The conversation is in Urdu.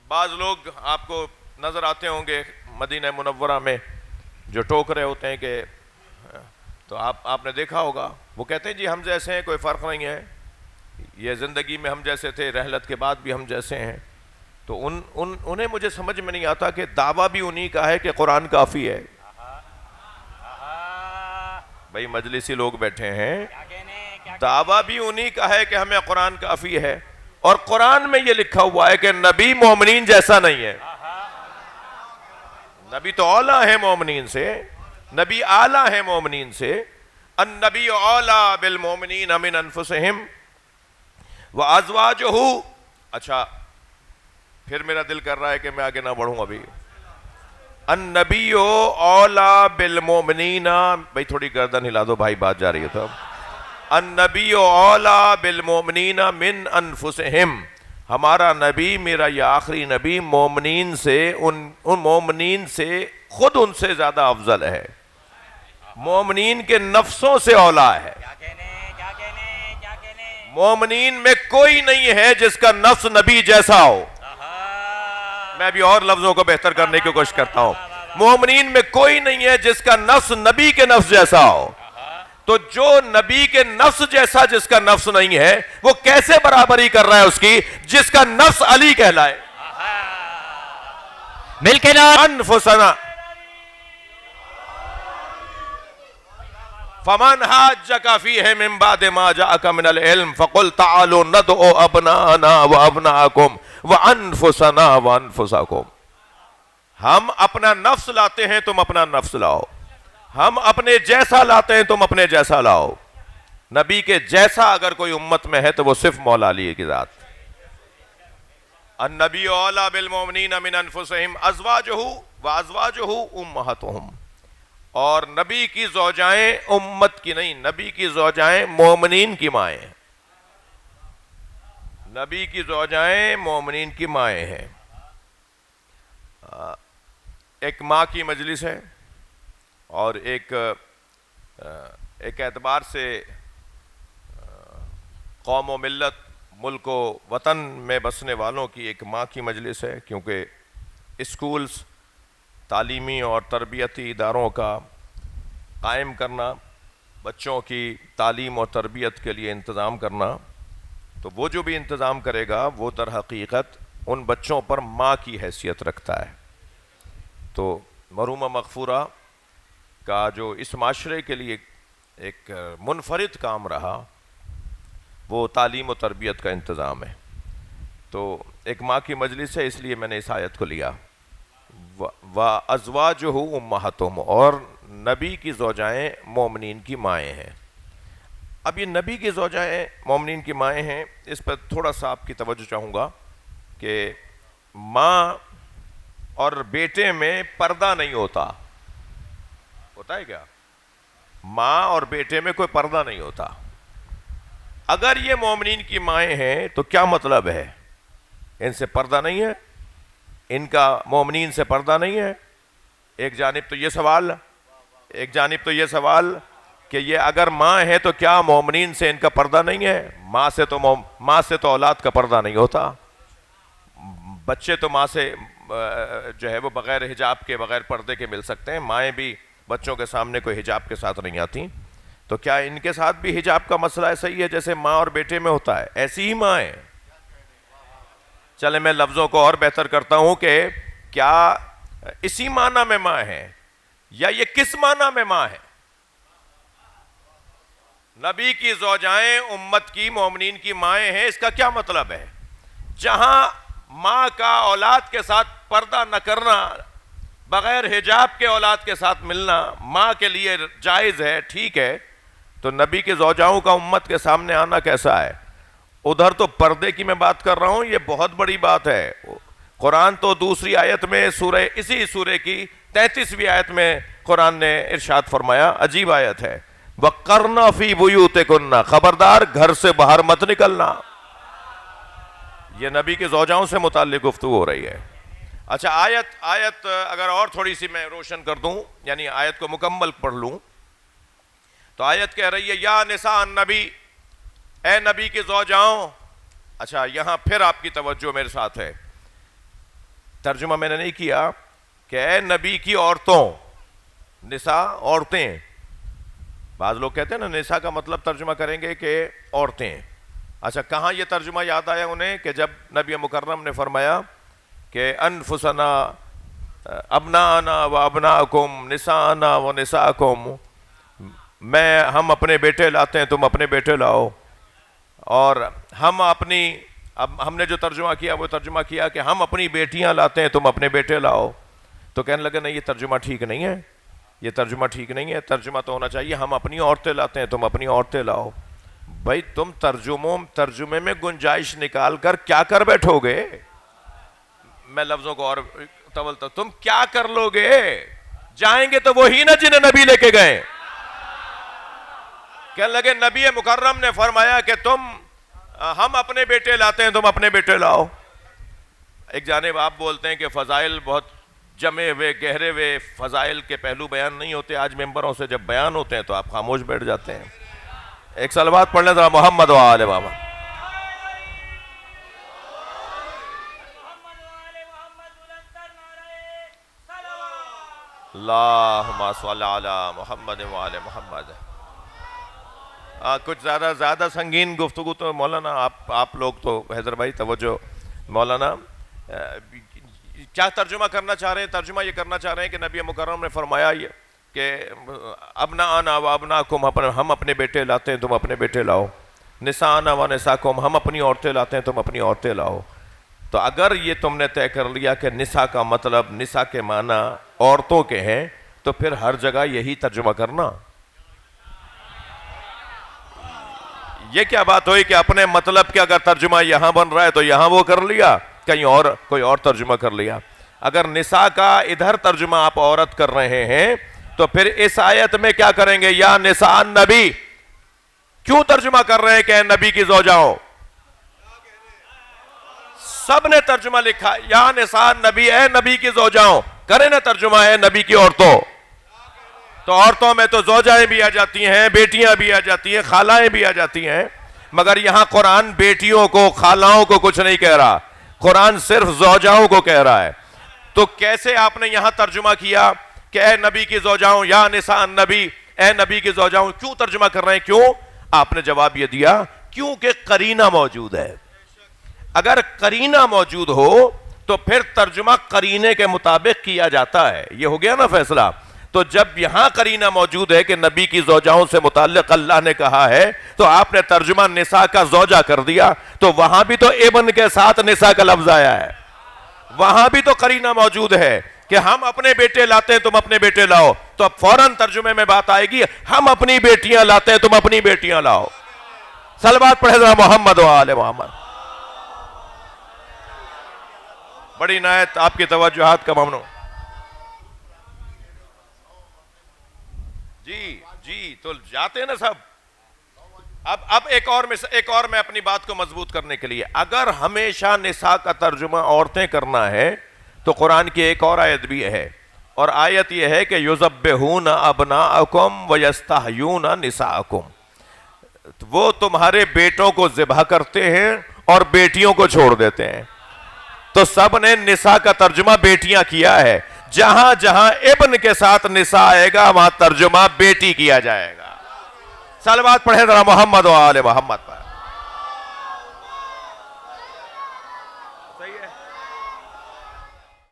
بعض لوگ آپ کو نظر آتے ہوں گے مدینہ منورہ میں جو ٹوک رہے ہوتے ہیں کہ تو آپ نے دیکھا ہوگا وہ کہتے ہیں جی ہم جیسے ہیں کوئی فرق نہیں ہے، یہ زندگی میں ہم جیسے تھے، رحلت کے بعد بھی ہم جیسے ہیں. تو انہیں مجھے سمجھ میں نہیں آتا کہ دعویٰ بھی انہی کا ہے کہ قرآن کافی ہے. بھائی مجلسی لوگ بیٹھے ہیں، دعویٰ بھی انہی کا ہے کہ ہمیں قرآن کافی ہے، اور قرآن میں یہ لکھا ہوا ہے کہ نبی مومنین جیسا نہیں ہے. نبی تو اولا ہے مومنین سے، نبی اعلیٰ ہے مومنین سے. النبی اولا بالمومنین من انفسہم وازواجہ. اچھا پھر میرا دل کر رہا ہے کہ میں آگے نہ بڑھوں ابھی. النبی اولا بالمومنین، بھائی تھوڑی گردن ہلا دو بھائی، بات جا رہی ہے. تو النبی اولا بالمومنین من انفسہم، ہمارا نبی، میرا یہ آخری نبی، مومنین سے ان مومنین سے خود ان سے زیادہ افضل ہے، مومنین کے نفسوں سے اولا ہے. مومنین میں کوئی نہیں ہے جس کا نفس نبی جیسا ہو. میں ابھی اور لفظوں کو بہتر کرنے کی کوشش کرتا ہوں. مومنین میں کوئی نہیں ہے جس کا نفس نبی کے نفس جیسا ہو. تو جو نبی کے نفس جیسا جس کا نفس نہیں ہے، وہ کیسے برابری کر رہا ہے اس کی جس کا نفس علی کہلائے. مل کے نا انفسنا فمن حاجک فیہ من بعد ما جاءک من العلم فقل تعالوا ندعو ابناءنا وابناءکم وانفسنا وانفسکم. ہم اپنا نفس لاتے ہیں، تم اپنا نفس لاؤ. ہم اپنے جیسا لاتے ہیں، تم اپنے جیسا لاؤ. نبی کے جیسا اگر کوئی امت میں ہے تو وہ صرف مولا علی کی ذات. النبی اولا بالمومنین من انفسہم ازواجہ وازواجہ امہاتہم. اور نبی کی زوجائیں امت کی نہیں، نبی کی زوجائیں مومنین کی مائیں ہیں. نبی کی زوجائیں مومنین کی مائیں ہیں. ایک ماں کی مجلس ہے، اور ایک اعتبار سے قوم و ملت، ملک و وطن میں بسنے والوں کی ایک ماں کی مجلس ہے، کیونکہ اسکولز، تعلیمی اور تربیتی اداروں کا قائم کرنا، بچوں کی تعلیم اور تربیت کے لیے انتظام کرنا، تو وہ جو بھی انتظام کرے گا وہ در حقیقت ان بچوں پر ماں کی حیثیت رکھتا ہے. تو مرحومہ مغفورہ کا جو اس معاشرے کے لیے ایک منفرد کام رہا وہ تعلیم و تربیت کا انتظام ہے. تو ایک ماں کی مجلس ہے، اس لیے میں نے اس آیت کو لیا. وَأَزْوَاجُهُ أُمَّهَاتُهُمْ، اور نبی کی زوجائیں مومنین کی مائیں ہیں. اب یہ نبی کی زوجائیں مومنین کی مائیں ہیں، اس پر تھوڑا سا آپ کی توجہ چاہوں گا کہ ماں اور بیٹے میں پردہ نہیں ہوتا ہے کیا؟ ماں اور بیٹے میں کوئی پردہ نہیں ہوتا. اگر یہ مومنین کی مائیں ہیں تو کیا مطلب ہے؟ ان سے پردہ نہیں ہے، ان کا مومنین سے پردہ نہیں ہے. ایک جانب تو یہ سوال کہ یہ اگر ماں ہے تو کیا مومنین سے ان کا پردہ نہیں ہے؟ ماں سے تو اولاد کا پردہ نہیں ہوتا. بچے تو ماں سے جو ہے وہ بغیر حجاب کے، بغیر پردے کے مل سکتے ہیں. مائیں بھی بچوں کے سامنے کوئی حجاب کے ساتھ نہیں آتی. تو کیا ان کے ساتھ بھی حجاب کا مسئلہ ایسا ہی ہے جیسے ماں اور بیٹے میں ہوتا ہے؟ ایسی ہی ماں ہے. چلیں میں لفظوں کو اور بہتر کرتا ہوں کہ کیا اسی معنی میں ماں ہے یا یہ کس معنی میں ماں ہے؟ نبی کی زوجائیں امت کی مومنین کی مائیں ہیں، اس کا کیا مطلب ہے؟ جہاں ماں کا اولاد کے ساتھ پردہ نہ کرنا، بغیر حجاب کے اولاد کے ساتھ ملنا ماں کے لیے جائز ہے، ٹھیک ہے، تو نبی کے زوجاؤں کا امت کے سامنے آنا کیسا ہے؟ ادھر تو پردے کی میں بات کر رہا ہوں، یہ بہت بڑی بات ہے. قرآن تو دوسری آیت میں اسی سورے کی 33ویں آیت میں قرآن نے ارشاد فرمایا، عجیب آیت ہے، وَقَرْنَ فِي بُيُوتِكُنَّ، خبردار گھر سے باہر مت نکلنا. یہ نبی کے زوجاؤں سے متعلق گفتگو ہو رہی ہے. اچھا آیت اگر اور تھوڑی سی میں روشن کر دوں، یعنی آیت کو مکمل پڑھ لوں، تو آیت کہہ رہی ہے یا نساء النبی، اے نبی کے زوجاؤں. اچھا یہاں پھر آپ کی توجہ میرے ساتھ ہے. ترجمہ میں نے نہیں کیا کہ اے نبی کی عورتوں، نساء عورتیں. بعض لوگ کہتے ہیں نا نساء کا مطلب ترجمہ کریں گے کہ عورتیں. اچھا کہاں یہ ترجمہ یاد آیا انہیں کہ جب نبی مکرم نے فرمایا کہ انفسنا ابنانا و ابناکم نساءنا و نساءکم، ہم اپنے بیٹے لاتے ہیں تم اپنے بیٹے لاؤ، اور ہم نے جو ترجمہ کیا وہ ترجمہ کیا کہ ہم اپنی بیٹیاں لاتے ہیں تم اپنے بیٹے لاؤ. تو کہنے لگے نہیں یہ ترجمہ ٹھیک نہیں ہے، یہ ترجمہ ٹھیک نہیں ہے، ترجمہ تو ہونا چاہیے ہم اپنی عورتیں لاتے ہیں تم اپنی عورتیں لاؤ. بھائی تم ترجمے میں گنجائش نکال کر کیا کر بیٹھو گے؟ میں لفظوں کو اور تولتا، تم کیا کر لو گے؟ جائیں گے تو وہی نا جنہیں نبی لے کے گئے. کہنے لگے نبی مکرم نے فرمایا کہ ہم اپنے بیٹے لاتے ہیں تم اپنے بیٹے لاؤ. ایک جانب آپ بولتے ہیں کہ فضائل بہت جمے ہوئے گہرے ہوئے فضائل کے پہلو بیان نہیں ہوتے، آج ممبروں سے جب بیان ہوتے ہیں تو آپ خاموش بیٹھ جاتے ہیں. ایک صلوات پڑھ لیں ذرا محمد و آل محمد. اللہم صلی علی محمد و آل محمد. کچھ زیادہ سنگین گفتگو تو مولانا آپ لوگ تو حیدر بھائی توجہ. مولانا کیا ترجمہ کرنا چاہ رہے ہیں؟ ترجمہ یہ کرنا چاہ رہے ہیں کہ نبی مکرم نے فرمایا یہ کہ ابناءنا و ابناکم، ہم اپنے بیٹے لاتے ہیں تم اپنے بیٹے لاؤ، نساءنا و نساءکم، ہم اپنی عورتیں لاتے ہیں تم اپنی عورتیں لاؤ. تو اگر یہ تم نے طے کر لیا کہ نساء کا مطلب نساء کے معنی عورتوں کے ہیں، تو پھر ہر جگہ یہی ترجمہ کرنا. یہ کیا بات ہوئی کہ اپنے مطلب کے اگر ترجمہ یہاں بن رہا ہے تو یہاں وہ کر لیا، کہیں اور کوئی اور ترجمہ کر لیا. اگر نساء کا ادھر ترجمہ آپ عورت کر رہے ہیں تو پھر اس آیت میں کیا کریں گے؟ یا نساء النبی کیوں ترجمہ کر رہے ہیں کہ اے نبی کی زوجاؤں؟ سب نے ترجمہ لکھا یا نساء النبی، اے نبی کی زوجاؤں. کریں نا ترجمہ اے نبی کی عورتوں. تو عورتوں میں تو زوجائیں بھی آ جاتی ہیں، بیٹیاں بھی آ جاتی ہیں، خالائیں بھی آ جاتی ہیں، مگر یہاں قرآن بیٹیوں کو خالاؤں کو کچھ نہیں کہہ رہا، قرآن صرف زوجاؤں کو کہہ رہا ہے. تو کیسے آپ نے یہاں ترجمہ کیا کہ اے نبی کی زوجاؤں یا نساء النبی، اے نبی کی زوجاؤں؟ کیوں ترجمہ کر رہے ہیں؟ کیوں؟ آپ نے جواب یہ دیا کیونکہ قرینہ موجود ہے. اگر قرینہ موجود ہو تو پھر ترجمہ قرینے کے مطابق کیا جاتا ہے. یہ ہو گیا نا فیصلہ. تو جب یہاں قرینہ موجود ہے کہ نبی کی زوجاؤں سے متعلق اللہ نے کہا ہے تو آپ نے ترجمہ نساء کا زوجہ کر دیا. تو وہاں بھی تو ابن کے ساتھ نساء کا لفظ آیا ہے، وہاں بھی تو قرینہ موجود ہے کہ ہم اپنے بیٹے لاتے ہیں تم اپنے بیٹے لاؤ. تو اب فوراً ترجمے میں بات آئے گی ہم اپنی بیٹیاں لاتے ہیں تم اپنی بیٹیاں لاؤ. صلوات پڑھے ذرا محمد و آل محمد. بڑی عنایت، آپ کی توجہات کا ممنون. جی تو جاتے ہیں نا سب. اب ایک اور میں اپنی بات کو مضبوط کرنے کے لیے، اگر ہمیشہ نساء کا ترجمہ عورتیں کرنا ہے تو قرآن کی ایک اور آیت بھی ہے، اور آیت یہ ہے کہ یذبحون ابناءکم ویستحیون نساءکم. وہ تمہارے بیٹوں کو ذبح کرتے ہیں اور بیٹیوں کو چھوڑ دیتے ہیں. تو سب نے نساء کا ترجمہ بیٹیاں کیا ہے. جہاں جہاں ابن کے ساتھ نساء آئے گا وہاں ترجمہ بیٹی کیا جائے گا. صلوات پڑھے ذرا محمد و آل محمد پر.